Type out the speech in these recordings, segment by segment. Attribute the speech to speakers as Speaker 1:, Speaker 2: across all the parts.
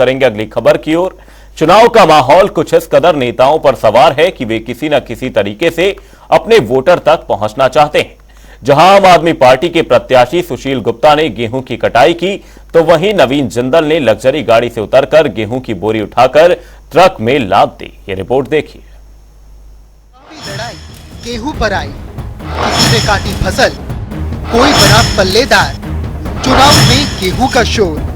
Speaker 1: करेंगे अगली खबर की ओर। चुनाव का माहौल कुछ इस कदर नेताओं पर सवार है कि वे किसी न किसी तरीके से अपने वोटर तक पहुंचना चाहते हैं। जहां आम आदमी पार्टी के प्रत्याशी सुशील गुप्ता ने गेहूं की कटाई की, तो वहीं नवीन जिंदल ने लग्जरी गाड़ी से उतरकर गेहूं की बोरी उठाकर ट्रक में लाद दी। ये रिपोर्ट देखिए।
Speaker 2: लड़ाई गेहूं पर आई, किसी ने काटी फसल, कोई बना पल्लेदार। चुनाव में गेहूं का शोर।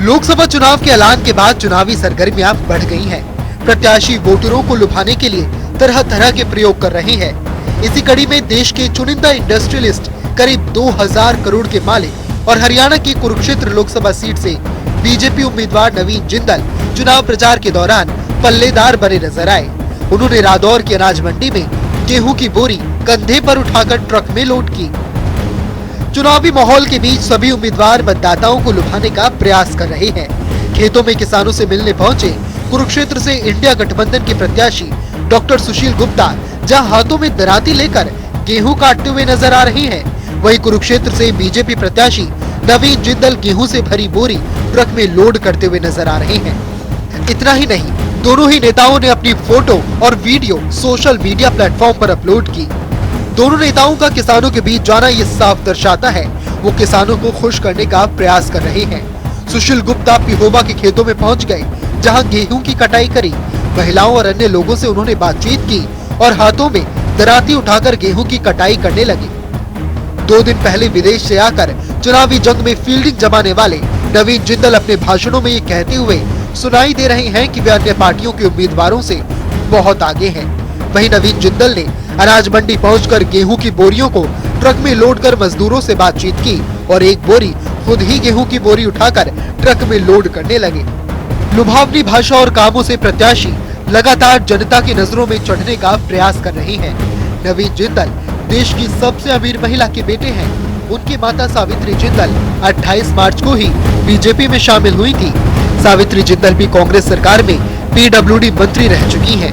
Speaker 2: लोकसभा चुनाव के ऐलान के बाद चुनावी सरगर्मियां बढ़ गई हैं। प्रत्याशी वोटरों को लुभाने के लिए तरह तरह के प्रयोग कर रहे हैं। इसी कड़ी में देश के चुनिंदा इंडस्ट्रियलिस्ट, करीब 2000 करोड़ के मालिक और हरियाणा की कुरुक्षेत्र लोकसभा सीट से बीजेपी उम्मीदवार नवीन जिंदल चुनाव प्रचार के दौरान पल्लेदार बने नजर आए। उन्होंने रादौर की अनाज मंडी में गेहूं की बोरी कंधे पर उठाकर ट्रक में लोड की। चुनावी माहौल के बीच सभी उम्मीदवार मतदाताओं को लुभाने का प्रयास कर रहे हैं। खेतों में किसानों से मिलने पहुंचे कुरुक्षेत्र से इंडिया गठबंधन के प्रत्याशी डॉक्टर सुशील गुप्ता जहां हाथों में दराती लेकर गेहूं काटते हुए नजर आ रहे हैं, वहीं कुरुक्षेत्र से बीजेपी प्रत्याशी नवीन जिंदल गेहूं से भरी बोरी ट्रक में लोड करते हुए नजर आ रहे हैं। इतना ही नहीं, दोनों ही नेताओं ने अपनी फोटो और वीडियो सोशल मीडिया प्लेटफॉर्म पर अपलोड की। दोनों नेताओं का किसानों के बीच जाना ये साफ दर्शाता है वो किसानों को खुश करने का प्रयास कर रहे हैं। सुशील गुप्ता पिहोवा के खेतों में पहुंच गए, जहां गेहूं की कटाई करी। महिलाओं और अन्य लोगों से उन्होंने बातचीत की और हाथों में दराती उठाकर गेहूं की कटाई करने लगे। 2 दिन पहले विदेश से आकर चुनावी जंग में फील्डिंग जमाने वाले नवीन जिंदल अपने भाषणों में ये कहते हुए सुनाई दे रहे हैं कि वे अन्य पार्टियों के उम्मीदवारों से बहुत आगे हैं। वहीं नवीन जिंदल ने अनाज मंडी पहुंचकर गेहूं की बोरियों को ट्रक में लोड कर मजदूरों से बातचीत की और एक बोरी खुद ही गेहूं की बोरी उठाकर ट्रक में लोड करने लगे। लुभावनी भाषा और कामों से प्रत्याशी लगातार जनता की नजरों में चढ़ने का प्रयास कर रही हैं। नवीन जिंदल देश की सबसे अमीर महिला के बेटे हैं। उनकी माता सावित्री जिंदल 28 मार्च को ही बीजेपी में शामिल हुई थी। सावित्री जिंदल भी कांग्रेस सरकार में पीडब्ल्यूडी मंत्री रह चुकी हैं।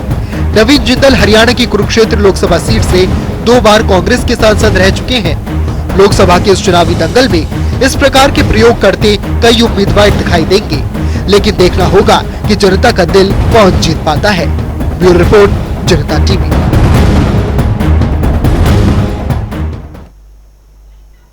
Speaker 2: नवीन जिंदल हरियाणा की कुरुक्षेत्र लोकसभा सीट से 2 बार कांग्रेस के सांसद रह चुके हैं। लोकसभा के इस चुनावी दंगल में इस प्रकार के प्रयोग करते कई उम्मीदवार दिखाई देंगे, लेकिन देखना होगा कि जनता का दिल कौन जीत पाता है। ब्यूरो रिपोर्ट, जनता टीवी।